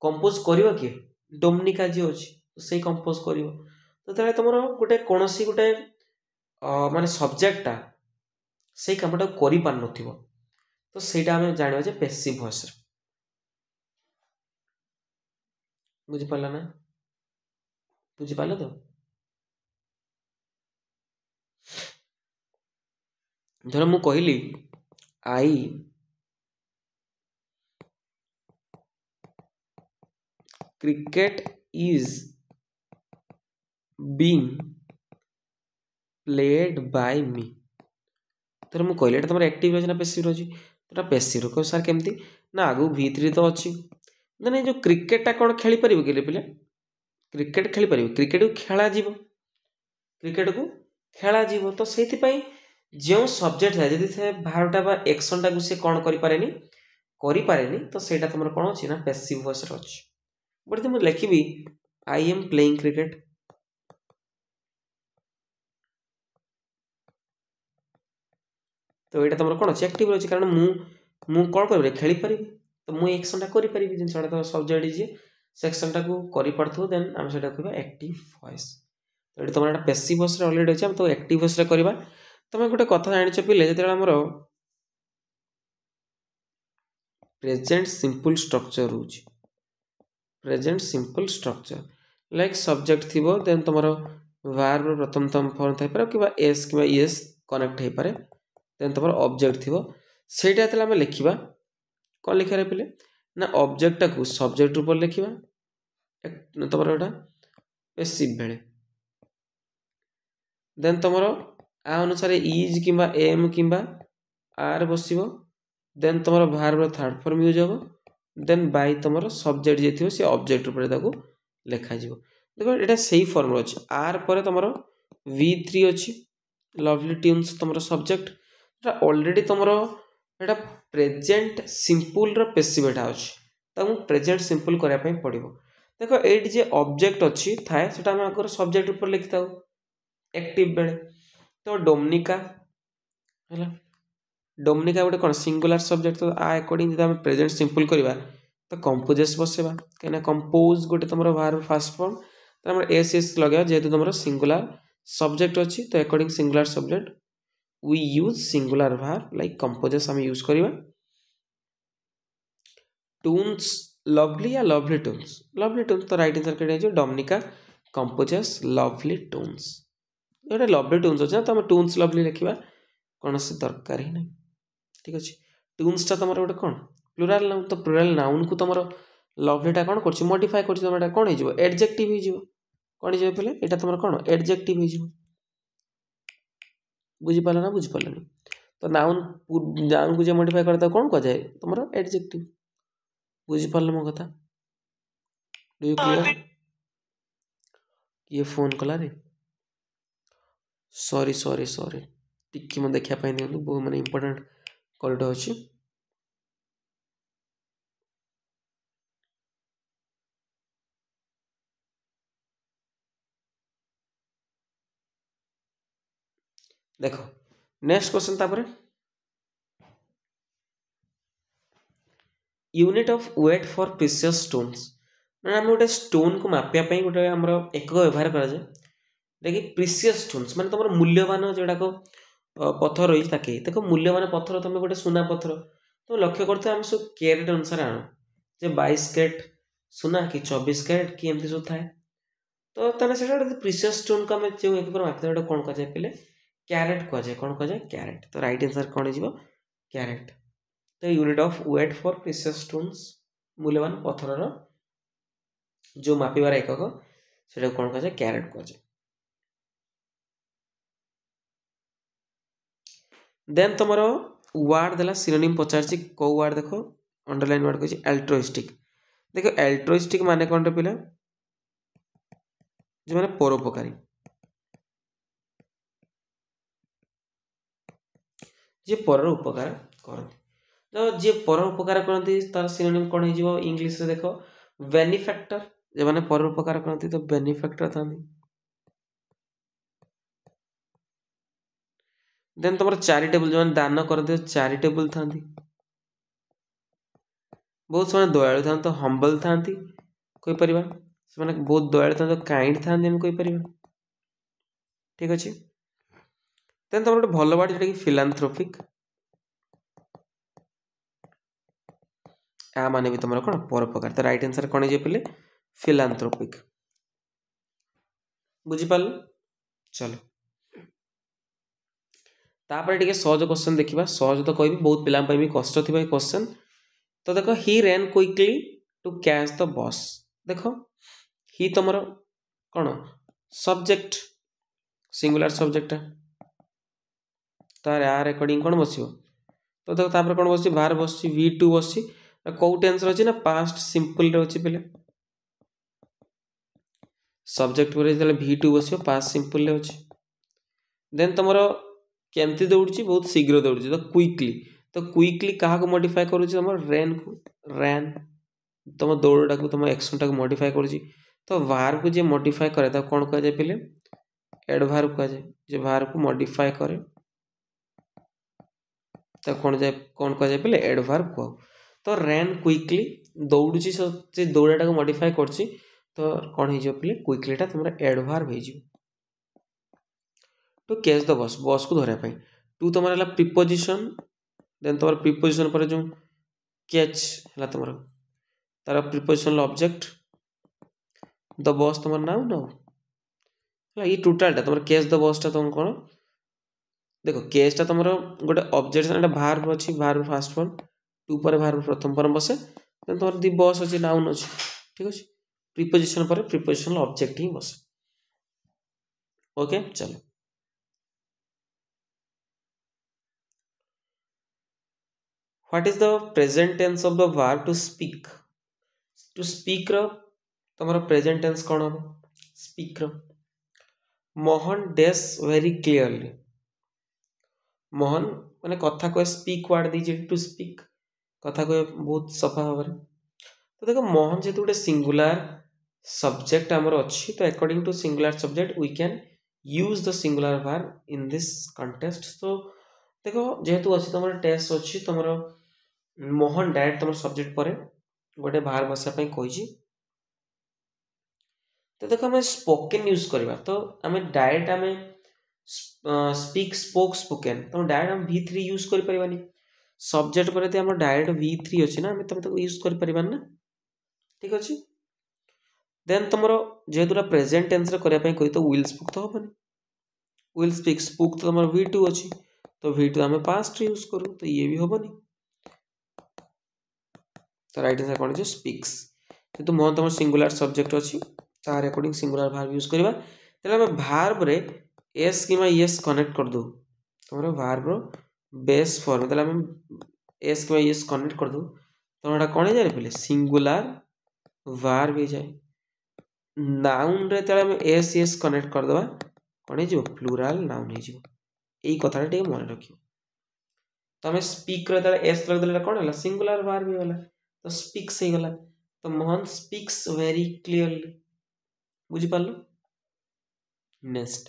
कंपोज करिवो कि डोमिनिका जे अछि से कंपोज करिवो तो तले तुमरो गुटे कोनोसी गुटे माने सब्जेक्टटा से कामटा करि पार नथिवो तो सेटा हमें जानिबा जे पैसिव वॉइस बुझि पाला ना बुझि पाला तो धर मु कहली I cricket is being played by me तर मु कहली एटा तमर एक्टिव रहछि ना पैसिव रहछि तो पैसिव रो सर केमती ना आगु V3 तो अछि ना जो क्रिकेटटा कोन खेली परिबो कि पिले क्रिकेट खेली परिबो क्रिकेट को खेला जीवो क्रिकेट को खेला जीवो तो सेति पई जो सब्जेक्ट है यदि से भारटा बा एक्शनटा को से कोन करि पारेनी तो सेटा तमर कोन अछि ना पैसिव वॉइस रो अछि बट तुम लिखिबी आई एम प्लेइंग क्रिकेट तो ये तुम कौन अच्छे एक्टिव रही कारण मु कौन कर खेली पारि तो मुझे एक्शनटा करें जिनसा तो सब्जेक्ट जी सेक्शनटा को कर देन आम से कह एक्टिव वॉइस तो ये तुम पैसिव वॉइस अलरेडी अच्छे तो एक्टिव वॉइस करवा तुम गोटे कथा जान पिले जो आमर प्रेजेंट सिंपल स्ट्रक्चर हो present simple structure like subject थी देन तुम वर्ब प्रथम तम फॉर्म थी पारे कि एस कि एस कनेक्ट हो पारे देन तुम ऑब्जेक्ट थी सेटा आम लिखा कौन लिखार पे ना ऑब्जेक्टा को सब्जेक्ट रूप लिखा तुम एटा पैसिव बेले देन तुम आ अनुसार इज कि एम कि आर बस देन तुम वर्ब थर्ड फॉर्म यूज हम देन बाय तुम सब्जेक्ट जी थी ऑब्जेक्ट रूप लिखा देखो ये सही फॉर्म अच्छे आर पर तुम V3 अच्छी लवली ट्यून्स तुम सब्जेक्ट ऑलरेडी तुम एटा प्रेजेंट सिंपल रो पैसिव एटा अछि ताकू प्रेजेंट सिंपल करिया पई पड़िबो देखो एटी जे ऑब्जेक्ट अछि थाए सेटा हम आकर सब्जेक्ट ऊपर लिखताउ एक्टिव बेले तो डोमिनिका हैला डोमिनिका गोटे कोन सिंगुलर सब्जेक्ट तो आ अकॉर्डिंग जब हम प्रेजेंट सिंपल करबा तो कंपोजेस बसेबा केना कंपोज गोटे तुमरो वर्ब फास्ट फॉर्म तो हम एस लगा जेहेतु तुमरो सिंगुलर सब्जेक्ट अछि तो according singular subject we use singular verb like composes हम यूज करिबा tunes lovely या lovely tunes तो राइट आंसर केडे जो डोमिनिका composes lovely tunes एटा lovely tunes अछि तो हम tunes lovely लिखिबा कोन से दरकार ही नहीं ठीक अछि tunes ता तमरो गोटे कोन प्लुरल नाउन तो प्लुरल नाउन को तमरो lovely टा कोन करछि मॉडिफाई करछि तो एटा कोन हे जिवो एडजेक्टिव हे जिवो कोन हे जिवो पहिले एटा तमरो कोन एडजेक्टिव हे जिवो बुझी पाला ना बुझी पाला तो नाउन को जे मॉडिफाई करता कौन कह जाए तुमरो एडजेक्टिव बुझी पाला मो कथा डू यू क्लियर ये फोन कला रे सॉरी सॉरी सॉरी टिकी म देखिया पाई दियंतु बहुत माने इंपोर्टेंट कॉलटा अछि देखो नेक्स्ट क्वेश्चन तापरे unit of weight for precious stones ना हम गोटे स्टोन को मापिया पई गोटे हमर एकक व्यवहार करा जाय देखि प्रीशियस स्टोन्स माने तमर मूल्यवान जेडा को पत्थर रही ताके देखो मूल्यवान पत्थर तुम गोटे सुना पत्थर तो लक्ष्य करते हम सब कैरेट अनुसार आण जे 22 कैरेट सुना कि 24 कैरेट कि एमती सब थाए तो तने सेटा प्रीशियस स्टोन को हम जे एक पर मापते गोटे कोन कह जाय पले कैरेट कह जाय कोन कह जाय कैरेट तो राइट आंसर कोन हिजबो कैरेट तो unit of weight for precious stones मूल्यवान पत्थर रो जो मापिबार एकक सेटा कोन कह जाय कैरेट कह जाय देन तुमरो वर्ड देला सिनोनिम पचारछि को वर्ड देखो अंडरलाइन वर्ड कहछि अल्ट्रुइस्टिक देखो अल्ट्रुइस्टिक माने कोन रे पिला जे माने परोपकारी जे पर उपकार करते तो जे पर उपकार करते तार सिनोनिम कोन हिजिवो इंग्लिश रे देखो बेनिफैक्टर जे माने पर उपकार करते तो बेनिफैक्टर थांती देन तुम चैरिटेबल जो दान कर दे चैरिटेबल था बहुत समय दयालु था तो हम्बल था कहीपर से बहुत दयालु था तो काइंड था कहीपर ठीक अच्छे देन तुम गोटे भल वर्ड जोटा कि फिलांथ्रोपिक आ माने भी तुम कौन परोपकार तो राइट आंसर कौन है पे फिलांथ्रोपिक बुझीपार चलो तापर टे सहज क्वेश्चन देखा सहज तो कह बहुत पिला भी कष्ट थी क्वेश्चन तो देख he ran quickly to catch the bus देख ही तुम कौन सब्जेक्ट सिंगुलर सब्जेक्ट तार यार अकॉर्डिंग कौन बस तो देख तापर कौन बस बाहर बस V2 बस कौ टेंस अच्छी ना पास्ट सिंपल अच्छी पे सब्जेक्ट पर V2 बस पास्ट सिंपल अच्छी देन तुम केमती दौड़ी बहुत शीघ्र दौड़ी तो क्विकली क्या मॉडिफाई करुँच तुम रैन को रैन तुम दौड़ा को तुम एक्शन टाक मॉडिफाई करुँच तो बाहर को जी मॉडिफाई करे तो कौन कह जाए पे एडभार्ब कह जाए जे बाहर को मॉडिफाई करे तो कौन कह जाए पे एडभार्ब कह तो रैन क्विकली दौड़ी से दौड़ा को मॉडिफाई कर तो कौन हो पे क्विकलीटा तुम एडभार्ब हो टू कैच द बस बस को धरने टू तुम है प्रिपोजिशन देन तुम प्रिपोजिशन पर जो कैच है तुम तार प्रिपोजिशनल ऑब्जेक्ट द बस तुम नाउ नाउ ये टोटालटा तुम कैच द बसटा तुम कौन देख कैचटा तुम गोटे ऑब्जेक्ट भार्ब अच्छी भार्ब फास्ट फॉर्म टू पर भार्ब प्रथम फॉर्म बसे देन तुम दी बस अच्छी नाउन अच्छी ठीक अच्छे प्रिपोजिशन पर प्रिपोजिशनल ऑब्जेक्ट ही बसे ओके चलो What is the present tense of the verb to speak? To speak रो तुम्हारा present tense कौन हो? Speak रो Mohan dash very clearly. Mohan माने कथा को speak word दीजिए to speak कथा को बहुत सफा भाव तो देखो मोहन जेतु गोटे सिंगुलर सब्जेक्ट आमर अच्छी तो according to singular subject we can use the singular verb in this context तो देखो जेहेतु अच्छी तुम टेस्ट अच्छी तुम मोहन डायरेक्ट तुम सब्जेक्ट पर गोटे बाहर बसा कही तो देखो आम स्पोकेन यूज करवा तो आम डायरेक्ट आम स्पीक स्पोक स्पोकेन तुम डायरेक्ट आम V3 यूज कर सब्जेक्ट पर आम डायरेक्ट V3 अच्छी ना तुम यूज कर ना ठीक अच्छे देन तुम जेहेतु प्रेजेंट टेंस करने कही तो विल स्पीक तो हेनी विल स्पीक स्पूक तो तुम V2 अच्छी तो V2 आम पास्ट यूज करूँ तो ये भी हेनी तो राइट आंसर कौन है स्पीक्स तो मोहन तुम सिंगुलर सब्जेक्ट अच्छी तार अकॉर्डिंग सिंगुलर भार्ब यूज करवा तेल आम भार्ब रे एस कि एस कनेक्ट कर दो तुम भार्ब रो बेस फॉर्म तेल आम एस कि एस कनेक्ट कर दो तुम एटा कौन जाए पे सिंगुलर भार्ब हो जाए नाउन रे तेल आम एस एस कनेक्ट कर दवा कौन हो प्लूराल नाउन हो यही कथाटा मन रख तो आम स्पीक रे एस लगे कौन है सिंगुलर भार्ब हो गला तो स्पीक्स हो गला तो मोहन स्पीक्स वेरी क्लियरली बुझीपार नेक्स्ट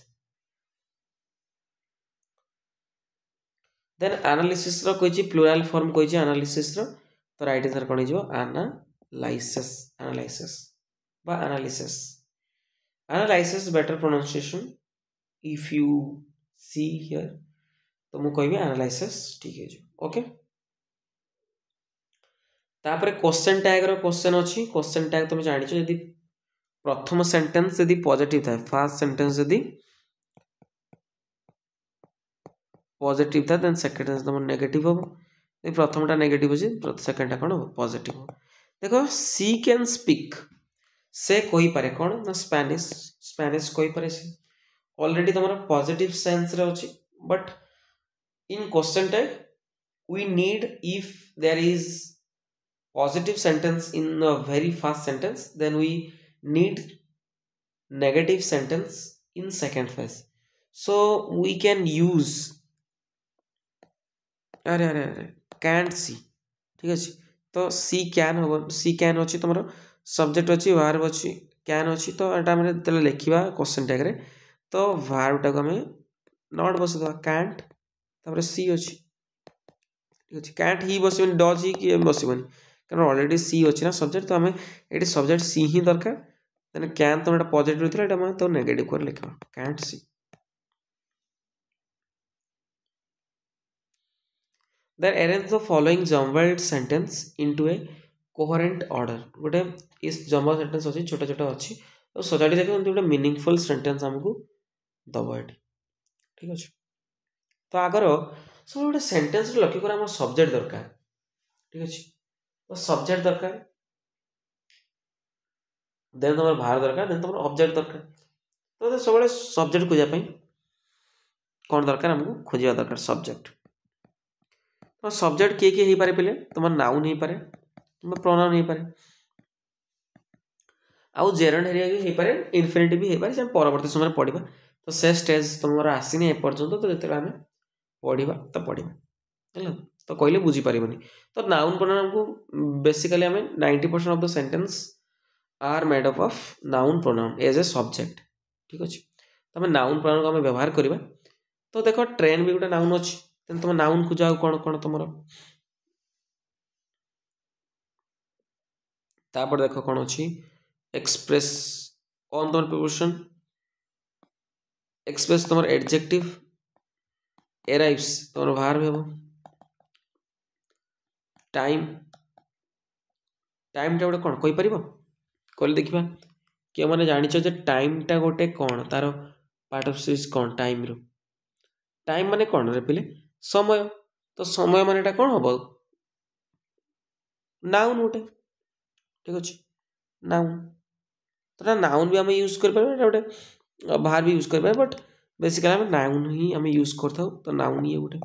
देन एनालिसिस रो कही प्लूराल फॉर्म कही एनालिसिस रो तो राइट आंसर कौन हो एनालाइसिस एनालाइसिस बा analysis analysis better pronunciation if you see here तो मु कहबी एनालाइसिस ठीक है ओके तापर क्वेश्चन टैग रो क्वेश्चन अच्छी क्वेश्चन टैग तुम जान यदि प्रथम सेंटेंस यदि पॉजिटिव था फर्स्ट सेंटेंस यदि पॉजिटिव था देन सेकंड सेंटेंस तुम नेगेटिव हो प्रथमटा नेगेटिव अच्छे सेकंडटा कौन हो पॉजिटिव हो देखो सी कैन स्पीक से कही पारे कौन ना स्पेनिश स्पेनिश कही पारे से ऑलरेडी तुम पॉजिटिव सेंस रे अच्छी but in question tag we need if there is positive sentence in a very fast sentence then we need negative sentence in second phase so we can use अरे अरे अरे can't see ठीक अच्छे तो सी can हम सी can अच्छी तुम subject अच्छी वर्ब अच्छी कैन अच्छी तो यहाँ लिखा क्वेश्चन टैग रे तो वर्ब टाक आम नॉट बस कैंट तापर सी अच्छी ठीक अच्छे कैंट ही बसबनी डज ही कि बसबनी कारण ऑलरेडी सी अच्छी ना सब्जेक्ट तो आम ये सब्जेक्ट सी ही दरकार देन कैन तुम एटा पॉजिटिव थिला एटा तो नेगेटिव कर लिखा can't see then arrange the following jumbled sentence into a coherent order गोटे इस जम्बल सेंटेंस अच्छी छोटा छोटा अच्छी तो सजाड़ी देखो गोटे मीनिंगफुल सेंटेंस आमको दब ये ठीक अच्छे तो आगर सब गोटे सेंटेंस लक्ष्य कर सब्जेक्ट दरकार ठीक अच्छे तो सब्जेक्ट दरकार देन तुम बाहर दरकार देन तुम ऑब्जेक्ट दरकार तो सब सब्जेक्ट खोजापी कौन दरकार आमको खोजा दरकार सब्जेक्ट तो सब्जेक्ट किए किए हो पारे पे तुम नाउन हो पारे तुम प्रोनाउन हो पारे आउ जेरंड हेरिया भी हो पारे इनफिनिटिव भी हो पारे परवर्ती समय पढ़ा तो से स्टेज तुम आसनी एपर्यंत तो जो आम पढ़ा तो पढ़ा है तो कहले बुझीपारे तो नाउन प्रोनाउन को बेसिकली आम 90% of the sentence are made up of noun pronoun as a subject ठीक अच्छे तो आम नाउन प्रोनाउन को आम व्यवहार करवा तो देख ट्रेन भी गोटे नाउन अच्छी तेन तुम नाउन खोज कौन कौन तुम तापर देख कौन अच्छी एक्सप्रेस ऑन तुम प्रिपोजिशन एक्सप्रेस तुम एडजेक्टिव एराइव्स तुम बाहर भी हम टाइम टाइम टा गोटे कौन कही पार कहले देखा कि मैंने जानिच टाइम टा गोटे कौन तार पार्ट ऑफ स्पीच कौन टाइम रो टाइम माने कौन रे पिले समय तो समय माने कौन हम नाउन गोटे ठीक अच्छे नाउन तो नाउन भी आम यूज कर गोटे बाहर भी यूज कर बट बेसिकली आम नाउन ही आम यूज कर तो नाउन ये गोटे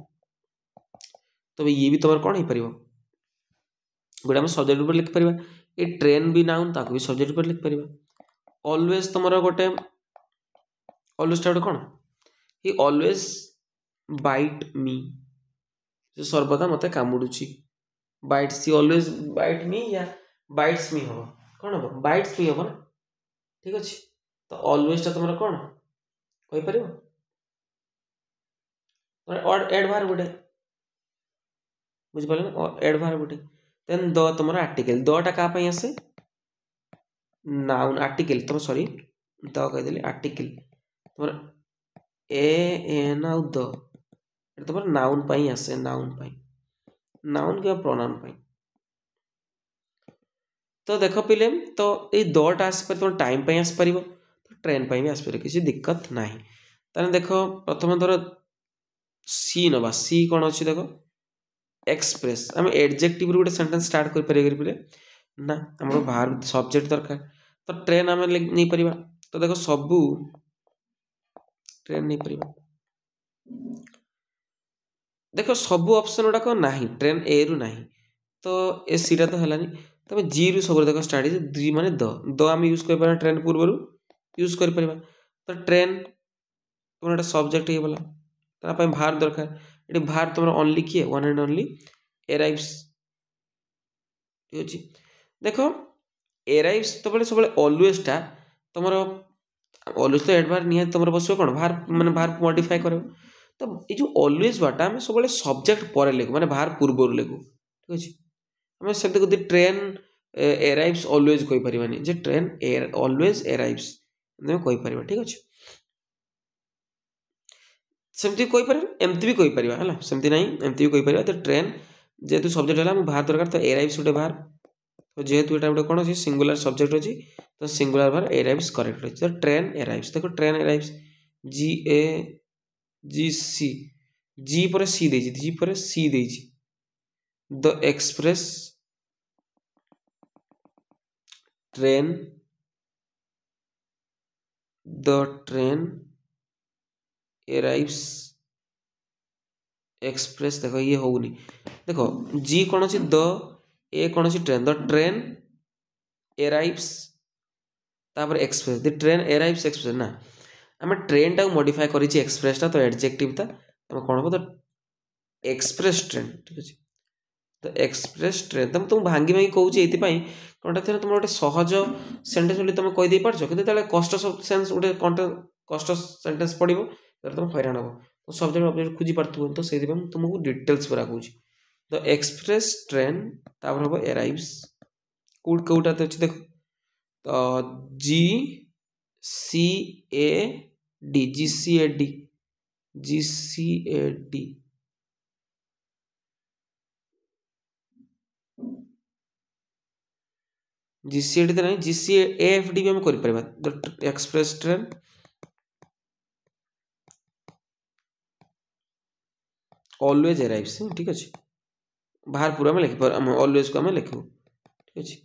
तो ये भी तुम कौन हो पार गोटे आम सब्जेक्ट ऊपर लिखिपर ये ट्रेन भी नाउन ताको भी सब्जेक्ट ऊपर लिखिपर ऑलवेज तुम गोटे ऑलवेज टा गोटे कौन ही ऑलवेज बाइट मी जो सर्वदा मत कामुड़ुची बाइट सी ऑलवेज बाइट मी या बाइट्स मी हम कौन हम बाइट्स मी हम ना ठीक अच्छे तो ऑलवेज टा तुम कौन कही पार एड बाहर गोटे बुझिपारे ना एड बाहर गोटे देन द तुम आर्टिकल दटा क्या आसे नाउन आर्टिकल तुम सॉरी द कहीदेली आर्टिकल तुम एन आउ द तुम नाउन पाई आसे नाउन नाउन कि प्रोनाउन पाई तो देख पिले तो ये दटा आसपार तुम टाइम पाई आसपार तो ट्रेन पाई भी आसपार किसी दिक्कत ना ताने देख प्रथम धर सी नवा सी कौन अच्छी देख एक्सप्रेस आम एडजेक्टिव गोटे सेंटेंस स्टार्ट कर पारे ना आम बाहर सब्जेक्ट दरकार तो ट्रेन आम नहीं पार तो देख सबू ट्रेन नहीं पार देख सबू ऑप्शन गुड़ाक ना ट्रेन ए रु ना तो ए सीटा तो है तब जी रु सब देख स्टार्ट जी माने द आम यूज कर ट्रेन पूर्व यूज कर तो ट्रेन तुम सब्जेक्ट ये बोला ताप बाहर दरकार ये बाहर तुम ओनली किए वन एंड ओनली एराइव्स ठीक अच्छे देख एराइव्स तो सब ऑलवेज टा तुम ऑलवेज तो एड बाहर निहाती तुम बस कौन बाहर मैंने बाहर मॉडिफाई कर तो ये जो ऑलवेज वाटा आम सब सब्जेक्ट पर लिखू मैंने बाहर पूर्व लिखू ठीक अच्छे आम से ट्रेन एराइव्स ऑलवेज कही पारानी जे ट्रेन ऑलवेज एराइव्स कहीपर ठीक अच्छे सेमती कहीपर एमती भी कहीपर है सेमती ना एमती भी कहीपर तो ट्रेन जेहेतु सब्जेक्ट है बाहर दरकार तो एराइव्स गोटे बाहर तो जेहेतु यहाँ गोटे कौन अच्छी सिंगुलर सब्जेक्ट अच्छी तो सिंगुलर बाहर एराइव्स करेक्ट अच्छे तो ट्रेन एराइव्स देखो ट्रेन एराइव्स जी ए जी सी जी पर सी देजी जी पर सी देजी the express train the train arrives express देखो ये होनी देखो जी कौन अच्छी द ए कौन अच्छी ट्रेन द ट्रेन एराइव्स तापर express the train arrives express ना आम ट्रेन टा मॉडिफाई करी एक्सप्रेस टा तो एडजेक्टिव था आम कौन हम तो एक्सप्रेस ट्रेन ठीक अच्छे तो एक्सप्रेस ट्रेन तुम भांगी भांगी कहूँ ये कौन थे तुम गोटे सहज सेन्टेन्स बोली तुम कहीदे पार्छ कि कष्ट सेन्स गोटे कष्ट सेन्टेन्स पड़ो तुम हैरान हम तो सब्जेक्ट ऑब्जेक्ट खोजी पार्थुब तो से तुमको डिटेल्स पूरा कहूँ द एक्सप्रेस ट्रेन तापर हम एराइव्स कौटा तो अच्छे देख तो G C A D G C A D G C A D G C A D तो नहीं जी सी ए एफ डी भी हम कर Paribas the express train always arrives ठीक अच्छे बाहर पूरा में लिखी ऑलवेज को आम लिखू ठीक अच्छे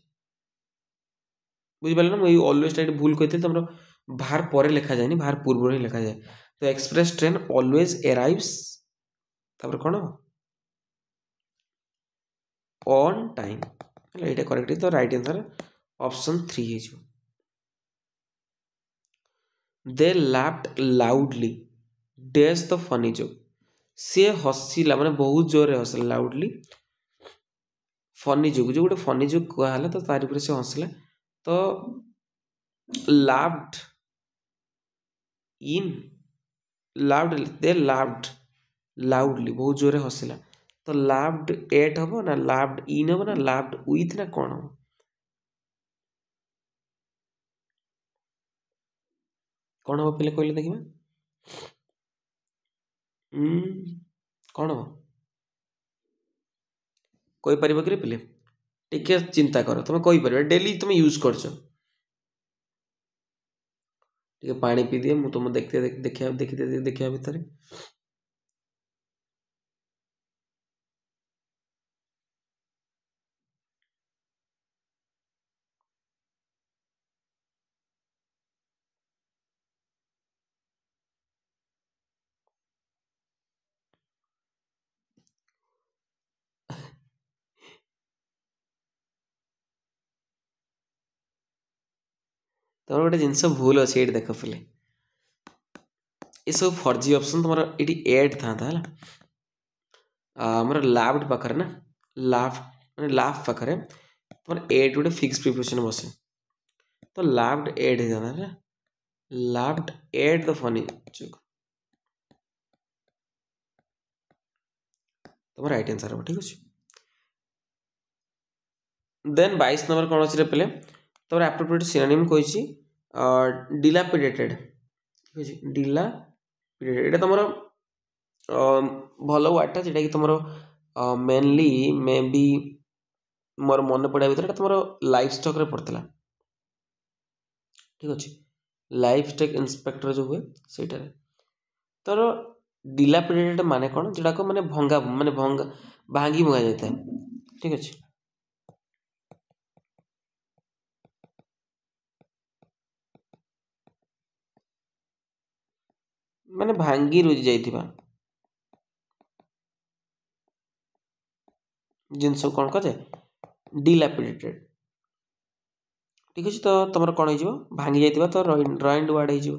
बुझिपारे ना मुझे ऑलवेज टाइम भूल कही तुम बाहर पर लिखा जाए बाहर पूर्व ही लिखा जाए तो एक्सप्रेस ट्रेन ऑलवेज अराइव्स तापर कौन ऑन टाइम ये करेक्ट तो राइट आंसर ऑप्शन 3 हो they laughed loudly dash the funny joke सी हसिला माने बहुत जोर हसिला लाउडली फनी जोक जो गोटे फनी जोक कहला तो तार ऊपर से हसिला तो लाफ्ड इन लाउडली दे लाफ्ड लाउडली बहुत जोर हसिला तो लाफ्ड एट हम ना लाफ्ड इन हम ना लाफ्ड विथ ना कौन हम कौन हम पे कहले देखिए कौन हम कोई परिबो कि पे टिके चिंता कर तुम कोई परिबा डेली तुम यूज करछ टिके पानी पी दिए मु तुम देखते देखिया भितर तुम गोटे जिनस भूल अच्छे ये देख पे ये सब फर्जी ऑप्शन तुम ये एड था आमर लाफ्ड पाखे ना लाफ्ड लाफ पाखे तुम एड गोटे फिक्स प्रिपोजिशन बसे तो लाफ्ड एड हो laughed at the funny joke तुम राइट आंसर हम ठीक अच्छे देन 22 नंबर कौन अच्छे पे तुम एप्रोप्रिएट सिनोनिम कही डिलापिडेटेड ठीक अच्छे डिलापिडेटेड ये तुम भल वार्डटा जोटा कि तुम मेनली मे बी मोर मन पड़ा भर तुम लाइफ स्टक रे पड़ता ठीक अच्छे लाइफ स्टक इंस्पेक्टर जो हुए सहीटार तर डिलापिडेटेड माने कौन जोटा को माने भंगा भांगी भंगा जाता है ठीक अच्छे माने भांगी रुझी जाइथिबा जिनस कौन कह जाए डिलापिडेटेड ठीक अच्छे तो तुम कौन हो भांगी जाइथिबा तो रॉइंड वार्ड हो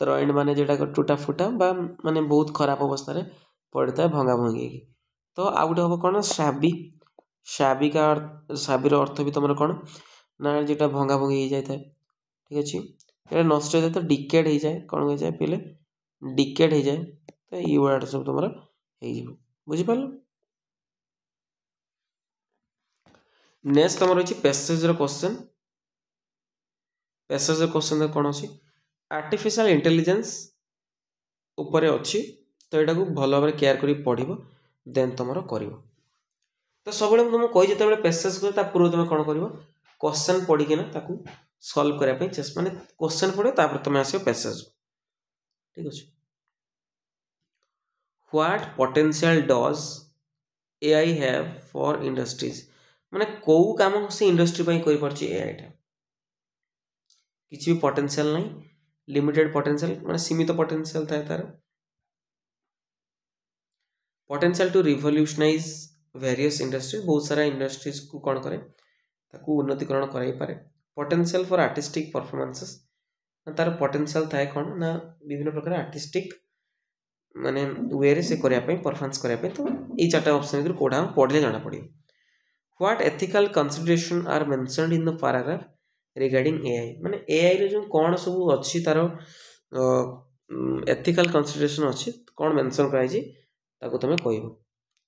तो रॉइंड माने जोटा टूटा फुटा बा माने बहुत खराब अवस्था पड़ता है भंगा भंगी तो आउ गोटे हम कौन साबी साबी का साबीर अर्थ भी तुम कौन ना जोटा भंगा भंगी हो जाए ठीक अच्छे ये नष्ट हो जाए तो डिकेड हो जाए कौन हो जाए पहले डिकेड हो जाए तो ये वर्ड सब तुम बुझिपार नेक्स्ट तुम रही पैसेज क्वेश्चन पैसेज क्वेश्चन कौन अच्छी आर्टिफिशियल इंटेलिजेंस उपरे अच्छी तो यहाँ को भल भाव केयर कर पढ़ देन तुम कर तो सब तुमको कही जो पैसेज कर पूर्व तुम कौन कर क्वेश्चन पढ़िकिना सल्व करने चेस्ट माने क्वेश्चन पढ़ो तुम आस पैसेज ठीक अच्छे what potential does AI have for industries माने कौ काम से इंडस्ट्री कर पार्टी एआईटा किसी भी पोटेंशियल नहीं लिमिटेड पोटेंशियल माने सीमित पोटेंशियल थाए तार potential to revolutionise various industry बहुत सारा इंडस्ट्रीज को कौन करे उन्नतिकरण कराई पारे पोटेंशियल फॉर आर्टिस्टिक परफॉर्मेंसेस तार पोटेंशियल थाए कौन ना विभिन्न प्रकार आर्टिस्टिक माने वे से करने परफॉर्मेंस करने तो ये चार्टा ऑप्शन भर कोड़ा पढ़ले जाना पड़े what ethical consideration are mentioned in the paragraph regarding AI माने एआई रे जो कौन सब अच्छी तार एथिकल कंसीडरेशन अच्छी कौन मेंशन कराई ताको तुम कह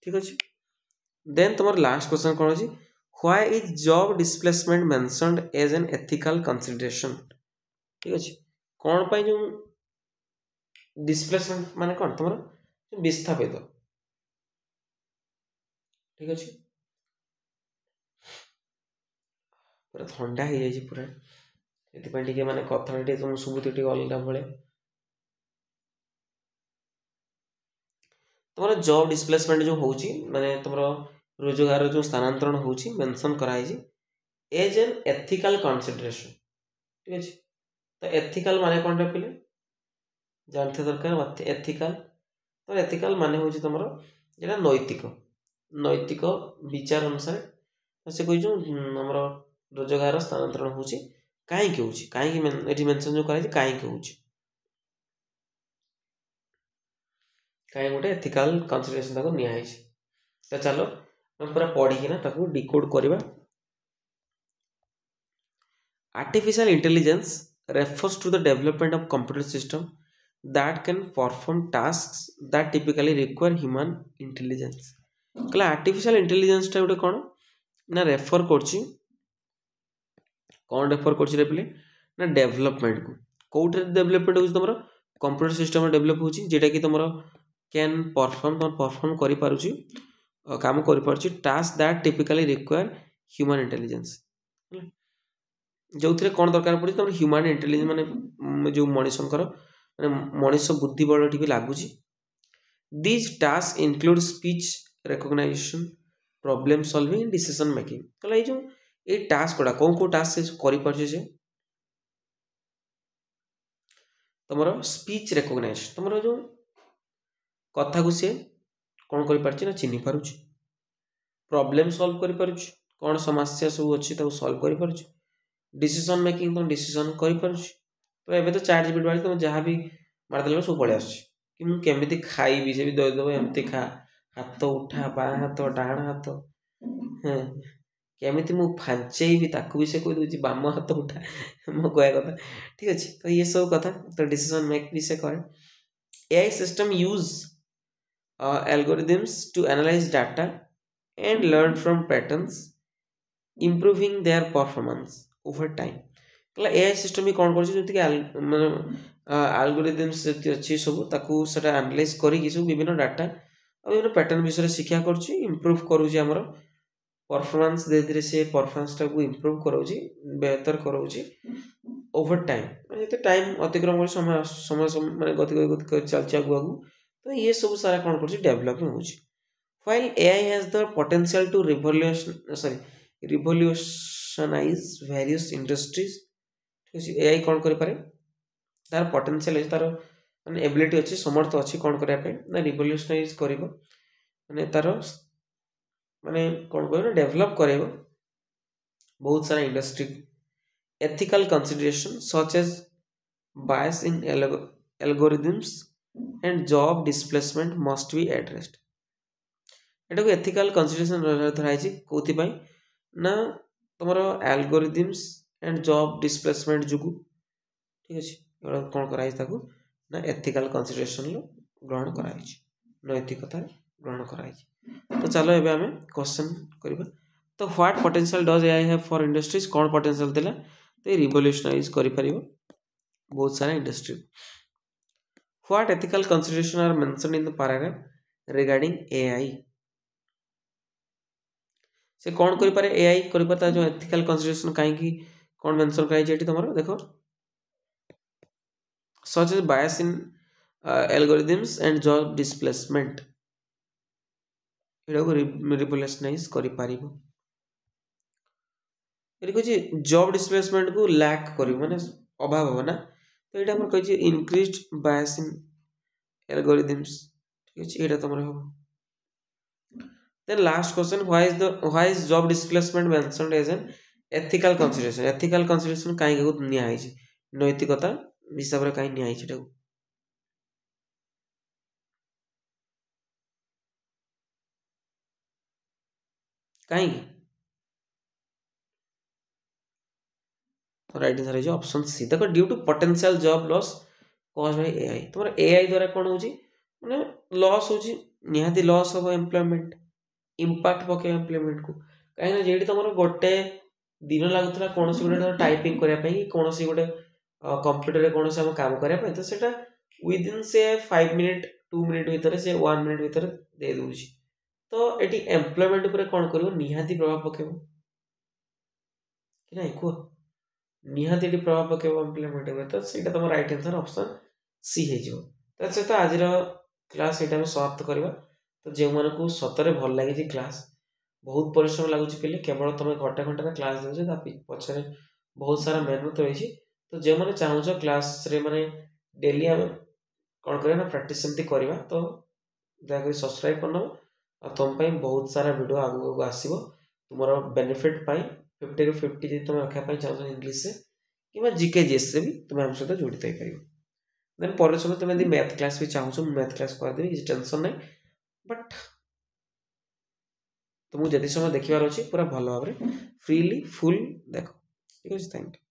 ठीक अच्छे देन तुम लास्ट क्वेश्चन कौन अच्छी why is job displacement mentioned as an ethical consideration ठीक अच्छे कौन पर जो डिस्प्लेसमेंट माने कौन तुम विस्थापित ठीक अच्छे पूरा ठंडा हो जाए पूरा से माने कथा तुम शुभुति अलग भाई तुम जॉब डिस्प्लेसमेंट जो होची माने तुम रोजगार जो स्थानांतरण होची मेंशन कराई एज एन एथिकल कंसीडरेशन ठीक अच्छे तो एथिकल माने कौन रे पिले जानते दरकार एथिकल तो एथिकल माने होची तुम जेटा नैतिक नैतिक विचार अनुसार से कही आमर रोजगार स्थानांतरण होची कहीं कहीं मेंशन जो कराई कहीं कहीं गोटे एथिकल कंसीडरेशन ताको निया तो चलो हम पूरा पढ़िकिना ताको डिकोड करवा artificial intelligence refers to the development of computer system that can perform tasks that typically require human intelligence कहला आर्टिफिशियल इंटेलिजेंस टा गोटे कौन ना रेफर करछि कौन रेफर करछि रे पिले ना डेवलपमेंट को कोउटे डेवलपमेंट होछि तमरो कंप्यूटर सिस्टम डेवलप होछि जेटा कि तमरो कैन परफॉर्म करि पारुछि काम करि पारुछि task that typically require human intelligence जो थे कौन दरकार पड़े तुम ह्यूमन इंटेलिजेंस माने जो मनुष्य माने मनुष्य बुद्धि बल भी लगुच these task include speech recognisation problem solving decision making कहला जो ये टास्क गुड़ा कौन कौन टास्क से करि पारछे जे तुमरो स्पीच रिकग्नाइजेशन तुमरो जो कथा को से कौन करि पारछे ना चिन्हि पारुछ प्रॉब्लम सॉल्व करि पारुछ कौन समस्या सब अछि ताको सॉल्व करि पारुछ डिसीजन मेकिंग तुम डिसीजन कर तो एवं तो चैट जीपीटी वाली तुम जहाँ भी मारदेल सब पलि आस कि मुझे केमी खाइबी से भी दईदेव एमती खा हाथ उठा बाँ हाथ डाण हाथ हाँ केमी मुझे फांचेबी ताकू भी से कह दूसरी बाम हाथ उठा मो कह कथा ठीक अच्छे तो ये सब कथा तो डिसीजन मेक भी से करे AI system use algorithms to analyse data and learn from patterns improving their performance over time कहला एआई सिस्टम भी कौन कर आलगोरिथम्स अच्छी सब ताकू सेटा एनालाइज करी सब विभिन्न डाटा और विभिन्न पैटर्न विषय शिक्षा करुच्ची इम्प्रूव करुच्ची आमर परफॉर्मेंस धीरे धीरे से परफॉर्मेंस टाक इम्प्रूव कराउची बेहतर कराउची ओवर टाइम ये टाइम अतिक्रम कर समय समय माने गति गति चलची आगु आगु तो ये सब सारा कौन कर डेवलपिंग होची while AI has the potential to revolutionise various industries ठीक है एआई कौन करि पारे तार पोटेंशियल अछि तार माने एबिलिटी अछि समर्थ अछि कौन करिया पे ना रिवोल्यूशनाइज करिवो माने तार माने कौन करिवो डेवलप करिवो बहुत सारा industry ethical consideration such as bias in algorithms and job displacement must be addressed एटा को एथिकल कंसीडरेशन धराई कोथि पई ना तुमरो एल्गोरिथम्स एंड जॉब डिस्प्लेसमेंट जुगु ठीक अच्छे कौन कराई ताकू ना एथिकल कंसीडरेशन लो ग्रहण कराई नैतिकता ग्रहण कराई तो चलो एबे हमें क्वेश्चन करबा तो what potential does AI have for industries कौन पोटेंशियल देला तो ये रिवोल्यूशनाइज करि परिबो बहुत सारा industry what ethical consideration are mentioned in the paragraph regarding AI से कौन करि पारे एआई करि पाता जो एथिकल कंसीडरेशन काहे की कौन मेंशन कराई जेटी तमरो देखो such as bias in algorithms and job displacement एटा को रिवोल्यूशनाइज करि पारिबो एटा कहछि जॉब डिस्प्लेसमेंट को लैक करिवो माने अभाव हो ना तो एटा हमर कहछि इंक्रीज्ड बायस इन एल्गोरिथम्स ठीक अछि एटा तमरो हो then last question why is job displacement mentioned as an ethical consideration काहे को निया आइछि नैतिकता हिसाब रे काहे निया आइछि एटा काहे राइट आंसर है ऑप्शन सी देखो due to potential job loss caused by AI तुम एआई द्वारा कौन हो माने लॉस हो निहाती लॉस हम एम्प्लॉयमेंट इम्पैक्ट पके एम्प्लॉयमेंट को कहीं जेडी तुम गोटे दिन लगुला कौन गोटे टाइपिंग करने कौन गोटे कंप्यूटर कौन आम काम करने तो सेटा विदिन से 5 मिनिट 2 मिनिट भितर से 1 मिनिट भितर दे दूची तो ये एम्प्लॉयमेंट उपर कौन कर निहाती प्रभाव पकेब कि नहीं कह निहाती प्रभाव पकेब एम्प्लॉयमेंट उपर तो ସେଇଟା तुम राइट आंसर ऑप्शन सी हो सहित आज क्लास ये समाप्त करवा तो जो मानक सतरे भल लगी क्लास बहुत परिश्रम लगुच पे केवल तुम घंटा घंटा क्लास दे पछे बहुत सारा मेहनत रही तो जो मैंने चाहूच क्लास माने डेली आम कौन करना प्रैक्टिस सेमती करवा तो दयाकोरी सब्सक्राइब करना और तुम बहुत सारा वीडियो आगू आसो तुम बेनिफिट 50 ରୁ 50 जी तुम रखापी चाहो इंग्लीश से कि जीके जीएस से भी तुम आम सहित जोड़ित हो पार देन पर समय तुम यदि मैथ क्लास भी चाहो मैथ क्लास करदेवी किसी टेंशन ना बट तुमको जति समय देखार अच्छे पूरा भल भाव फ्रीली फुल देख ठीक है थैंक यू।